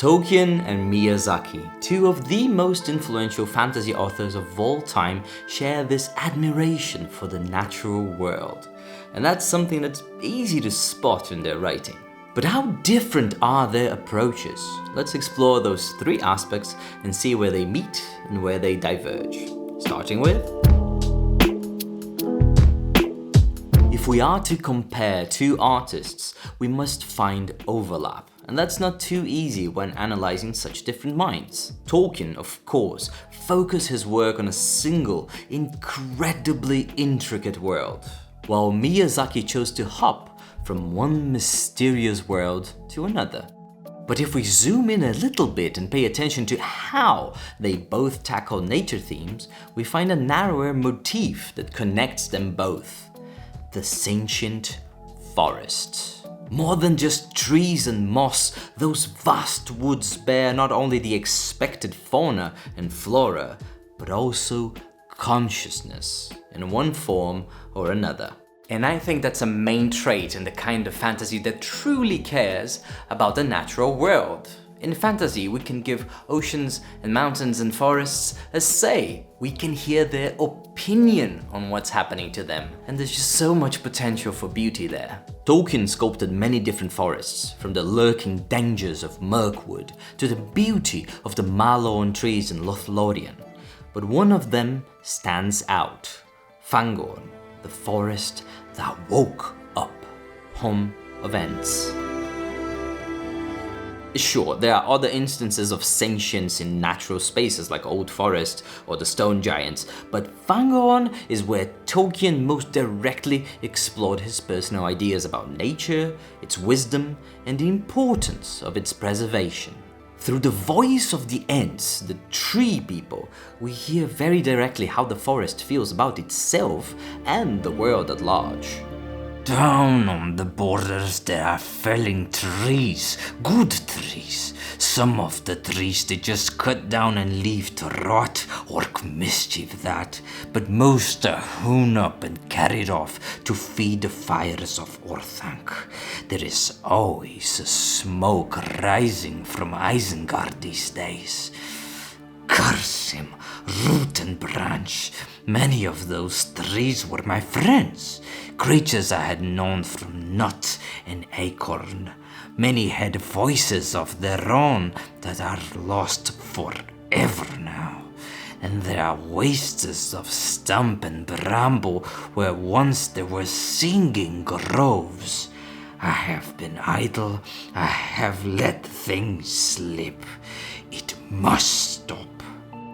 Tolkien and Miyazaki, two of the most influential fantasy authors of all time, share this admiration for the natural world. And that's something that's easy to spot in their writing. But how different are their approaches? Let's explore those three aspects and see where they meet and where they diverge. Starting with, if we are to compare two artists, we must find overlap. And that's not too easy when analyzing such different minds. Tolkien, of course, focused his work on a single, incredibly intricate world, while Miyazaki chose to hop from one mysterious world to another. But if we zoom in a little bit and pay attention to how they both tackle nature themes, we find a narrower motif that connects them both: the Sentient Forests. More than just trees and moss, those vast woods bear not only the expected fauna and flora, but also consciousness in one form or another. And I think that's a main trait in the kind of fantasy that truly cares about the natural world. In fantasy, we can give oceans and mountains and forests a say. We can hear their opinion on what's happening to them. And there's just so much potential for beauty there. Tolkien sculpted many different forests, from the lurking dangers of Mirkwood to the beauty of the Malorn trees in Lothlorien. But one of them stands out: Fangorn, the forest that woke up, home of Ents. Sure, there are other instances of sentience in natural spaces like Old Forest or the Stone Giants, but Fangorn is where Tolkien most directly explored his personal ideas about nature, its wisdom, and the importance of its preservation. Through the voice of the Ents, the tree people, we hear very directly how the forest feels about itself and the world at large. Down on the borders there are felling trees, good trees. Some of the trees they just cut down and leave to rot, work mischief that. But most are hewn up and carried off to feed the fires of Orthanc. There is always a smoke rising from Isengard these days. Curse him, root and branch. Many of those trees were my friends, creatures I had known from nut and acorn. Many had voices of their own that are lost forever now. And there are wastes of stump and bramble where once there were singing groves. I have been idle, I have let things slip. It must stop.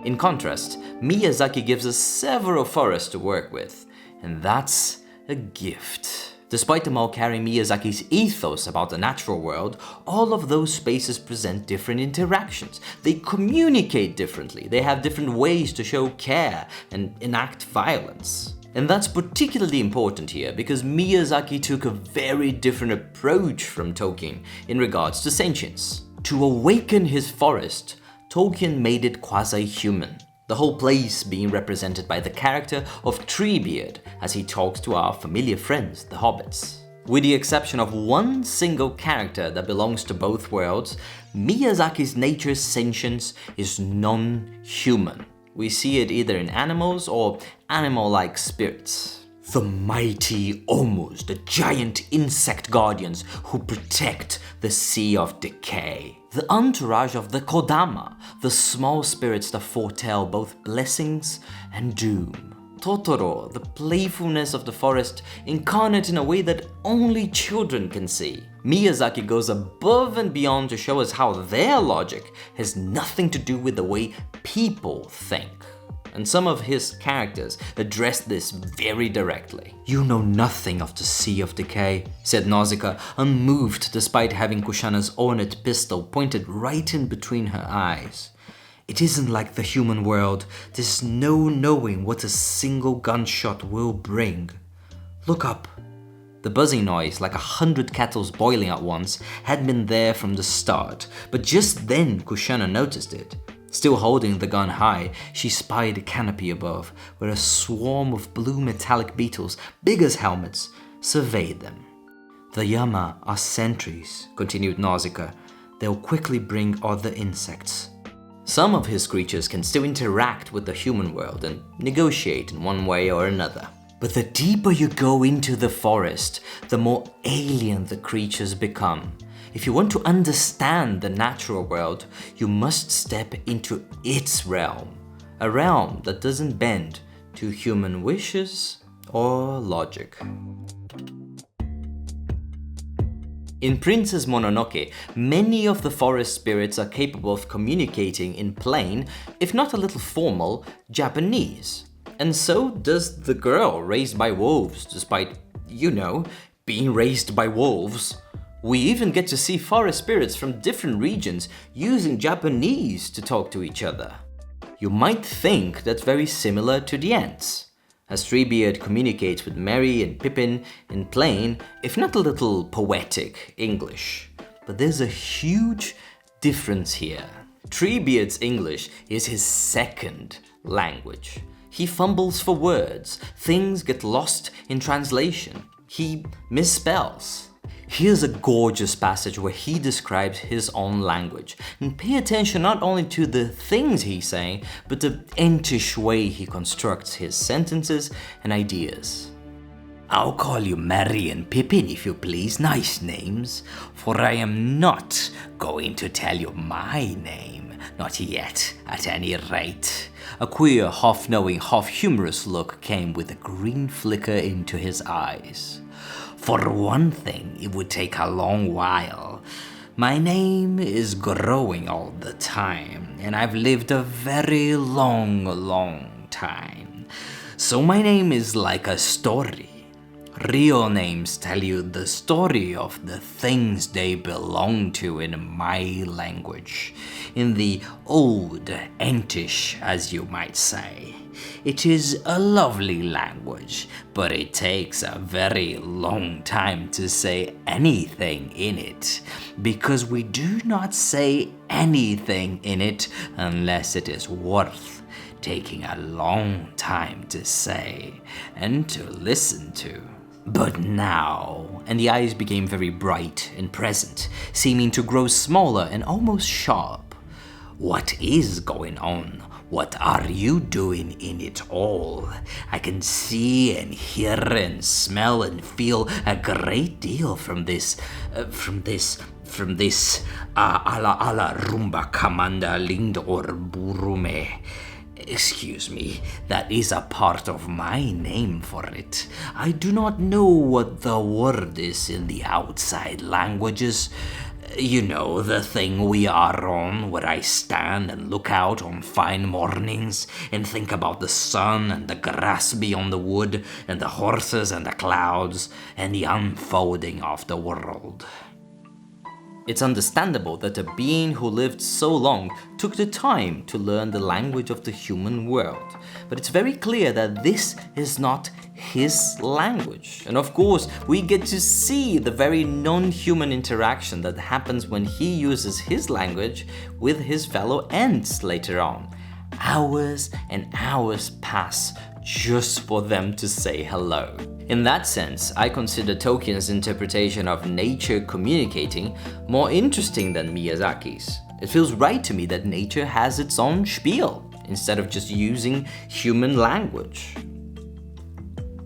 In contrast, Miyazaki gives us several forests to work with, and that's a gift. Despite them all carrying Miyazaki's ethos about the natural world, all of those spaces present different interactions. They communicate differently, they have different ways to show care and enact violence. And that's particularly important here because Miyazaki took a very different approach from Tolkien in regards to sentience. To awaken his forest, Tolkien made it quasi-human, the whole place being represented by the character of Treebeard as he talks to our familiar friends, the hobbits. With the exception of one single character that belongs to both worlds, Miyazaki's nature's sentience is non-human. We see it either in animals or animal-like spirits. The mighty Omus, the giant insect guardians who protect the Sea of Decay. The entourage of the Kodama, the small spirits that foretell both blessings and doom. Totoro, the playfulness of the forest incarnate in a way that only children can see. Miyazaki goes above and beyond to show us how their logic has nothing to do with the way people think. And some of his characters address this very directly. "You know nothing of the Sea of Decay," said Nausicaa, unmoved despite having Kushana's ornate pistol pointed right in between her eyes. "It isn't like the human world. There's no knowing what a single gunshot will bring. Look up." The buzzing noise, like 100 kettles boiling at once, had been there from the start, but just then Kushana noticed it. Still holding the gun high, she spied a canopy above, where a swarm of blue metallic beetles, big as helmets, surveyed them. "The Yama are sentries," continued Nausicaa. they'll quickly bring other insects. Some of his creatures can still interact with the human world and negotiate in one way or another. But the deeper you go into the forest, the more alien the creatures become. If you want to understand the natural world, you must step into its realm. A realm that doesn't bend to human wishes or logic. In Princess Mononoke, many of the forest spirits are capable of communicating in plain, if not a little formal, Japanese. And so does the girl raised by wolves, despite, being raised by wolves. We even get to see forest spirits from different regions using Japanese to talk to each other. You might think that's very similar to the Ents, as Treebeard communicates with Merry and Pippin in plain, if not a little poetic, English. But there's a huge difference here. Treebeard's English is his second language. He fumbles for words, things get lost in translation, he misspells. Here's a gorgeous passage where he describes his own language, and pay attention not only to the things he's saying, but the Entish way he constructs his sentences and ideas. I'll call you Merry and Pippin if you please, nice names, for I am not going to tell you my name, not yet, at any rate. A queer, half-knowing, half-humorous look came with a green flicker into his eyes. For one thing, it would take a long while. My name is growing all the time, and I've lived a very long time. So my name is like a story. Real names tell you the story of the things they belong to in my language, in the old Entish, as you might say. It is a lovely language, but it takes a very long time to say anything in it, because we do not say anything in it unless it is worth taking a long time to say and to listen to. But now, and the eyes became very bright and present, seeming to grow smaller and almost sharp. What is going on? What are you doing in it all? I can see and hear and smell and feel a great deal from this ala rumba kamanda lind or burume. Excuse me, that is a part of my name for it. I do not know what the word is in the outside languages. You know, the thing we are on, where I stand and look out on fine mornings and think about the sun and the grass beyond the wood and the horses and the clouds and the unfolding of the world. It's understandable that a being who lived so long took the time to learn the language of the human world. But it's very clear that this is not his language. And of course, we get to see the very non-human interaction that happens when he uses his language with his fellow Ents later on. Hours and hours pass just for them to say hello. In that sense, I consider Tolkien's interpretation of nature communicating more interesting than Miyazaki's. It feels right to me that nature has its own spiel, instead of just using human language.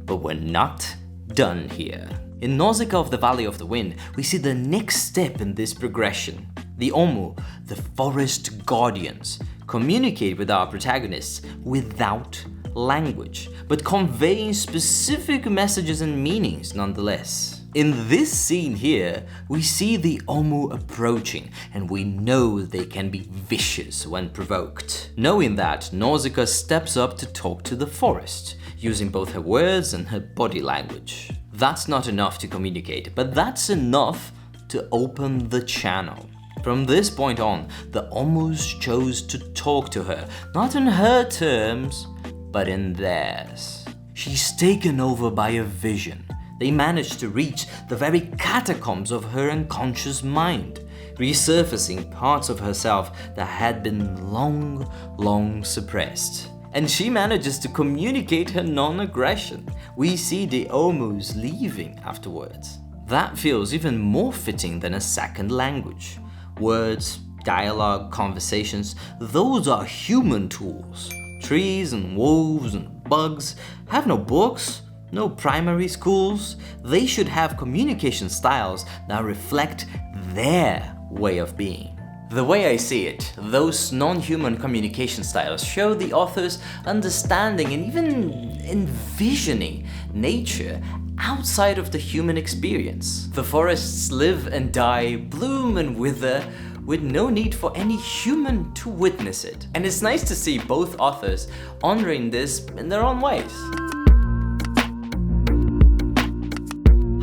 But we're not done here. In Nausicaa of the Valley of the Wind, we see the next step in this progression. The Omu, the forest guardians, communicate with our protagonists without language, but conveying specific messages and meanings nonetheless. In this scene here, we see the Omu approaching, and we know they can be vicious when provoked. Knowing that, Nausicaa steps up to talk to the forest, using both her words and her body language. That's not enough to communicate, but that's enough to open the channel. From this point on, the Omus chose to talk to her, not in her terms, but in theirs. She's taken over by a vision. They managed to reach the very catacombs of her unconscious mind, resurfacing parts of herself that had been long suppressed. And she manages to communicate her non-aggression. We see the Omus leaving afterwards. That feels even more fitting than a second language. Words, dialogue, conversations, those are human tools. Trees and wolves and bugs have no books, no primary schools. They should have communication styles that reflect their way of being. The way I see it, those non-human communication styles show the author's understanding and even envisioning nature outside of the human experience. The forests live and die, bloom and wither, with no need for any human to witness it. And it's nice to see both authors honoring this in their own ways.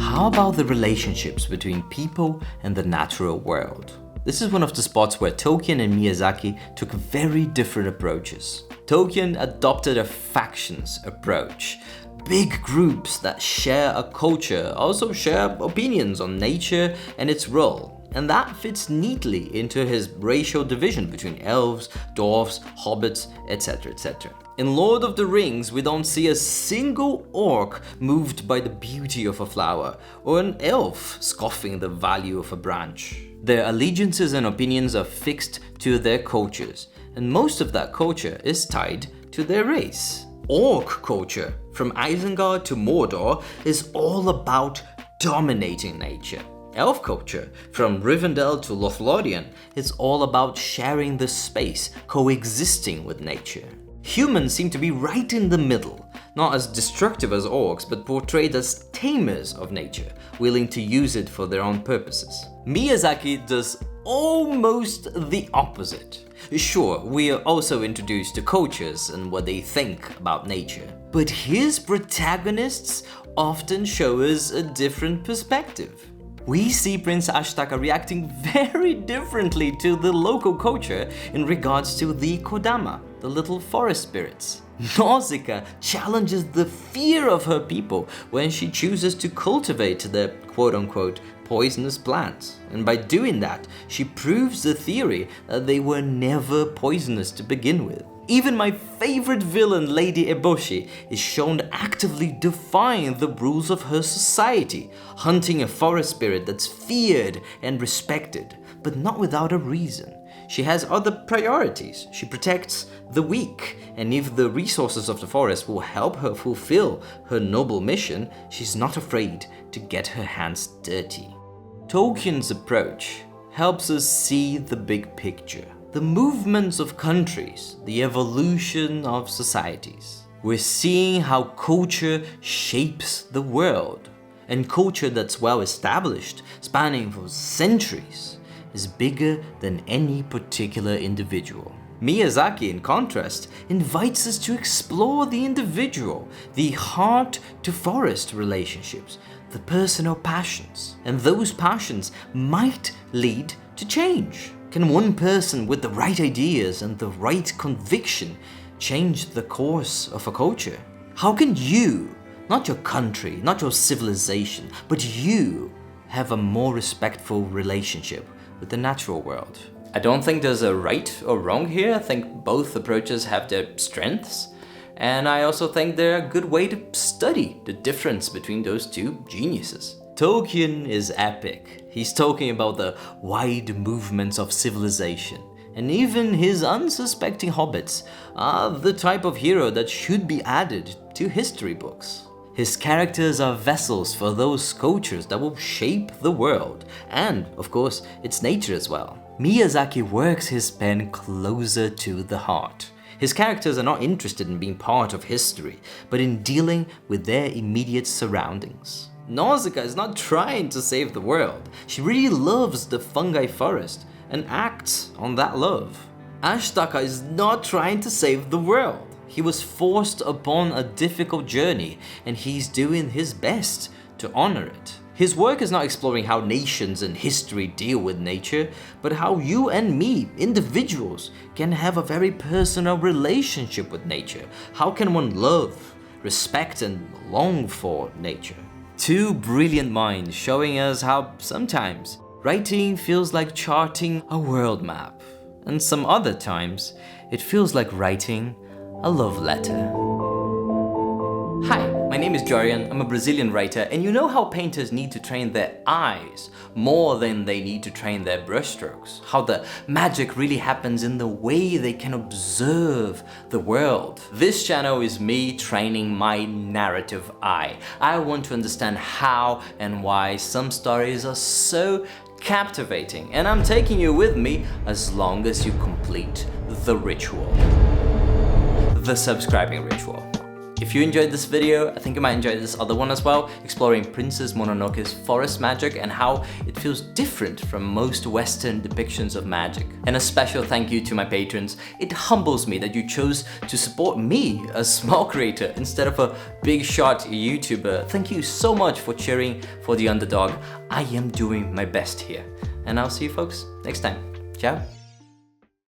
How about the relationships between people and the natural world? This is one of the spots where Tolkien and Miyazaki took very different approaches. Tolkien adopted a factions approach. Big groups that share a culture also share opinions on nature and its role. And that fits neatly into his racial division between elves, dwarves, hobbits, etc, etc. In Lord of the Rings, we don't see a single orc moved by the beauty of a flower, or an elf scoffing the value of a branch. Their allegiances and opinions are fixed to their cultures, and most of that culture is tied to their race. Orc culture, from Isengard to Mordor, is all about dominating nature. Elf culture, from Rivendell to Lothlorien, is all about sharing the space, coexisting with nature. Humans seem to be right in the middle, not as destructive as orcs, but portrayed as tamers of nature, willing to use it for their own purposes. Miyazaki does almost the opposite. Sure, we are also introduced to cultures and what they think about nature, but his protagonists often show us a different perspective. We see Prince Ashtaka reacting very differently to the local culture in regards to the Kodama, the little forest spirits. Nausicaa challenges the fear of her people when she chooses to cultivate the quote-unquote poisonous plants. And by doing that, she proves the theory that they were never poisonous to begin with. Even my favorite villain, Lady Eboshi, is shown actively defying the rules of her society, hunting a forest spirit that's feared and respected, but not without a reason. She has other priorities. She protects the weak, and if the resources of the forest will help her fulfill her noble mission, she's not afraid to get her hands dirty. Tolkien's approach helps us see the big picture. The movements of countries, the evolution of societies. We're seeing how culture shapes the world, and culture that's well established, spanning for centuries, is bigger than any particular individual. Miyazaki, in contrast, invites us to explore the individual, the heart-to-forest relationships, the personal passions, and those passions might lead to change. Can one person with the right ideas and the right conviction change the course of a culture? How can you, not your country, not your civilization, but you, have a more respectful relationship with the natural world? I don't think there's a right or wrong here. I think both approaches have their strengths. And I also think they're a good way to study the difference between those two geniuses. Tolkien is epic. He's talking about the wide movements of civilization. And even his unsuspecting hobbits are the type of hero that should be added to history books. His characters are vessels for those cultures that will shape the world, and, of course, its nature as well. Miyazaki works his pen closer to the heart. His characters are not interested in being part of history, but in dealing with their immediate surroundings. Nausicaa is not trying to save the world. She really loves the fungi forest and acts on that love. Ashtaka is not trying to save the world. He was forced upon a difficult journey, and he's doing his best to honor it. His work is not exploring how nations and history deal with nature, but how you and me, individuals, can have a very personal relationship with nature. How can one love, respect, and long for nature? Two brilliant minds showing us how sometimes writing feels like charting a world map, and some other times it feels like writing a love letter. Hi, my name name is Jorian, I'm a Brazilian writer, and you know how painters need to train their eyes more than they need to train their brushstrokes? How the magic really happens in the way they can observe the world. This channel is me training my narrative eye. I want to understand how and why some stories are so captivating, and I'm taking you with me as long as you complete the ritual. The subscribing ritual. If you enjoyed this video, I think you might enjoy this other one as well, exploring Princess Mononoke's forest magic and how it feels different from most Western depictions of magic. And a special thank you to my patrons. It humbles me that you chose to support me, a small creator, instead of a big shot YouTuber. Thank you so much for cheering for the underdog. I am doing my best here. And I'll see you folks next time. Ciao.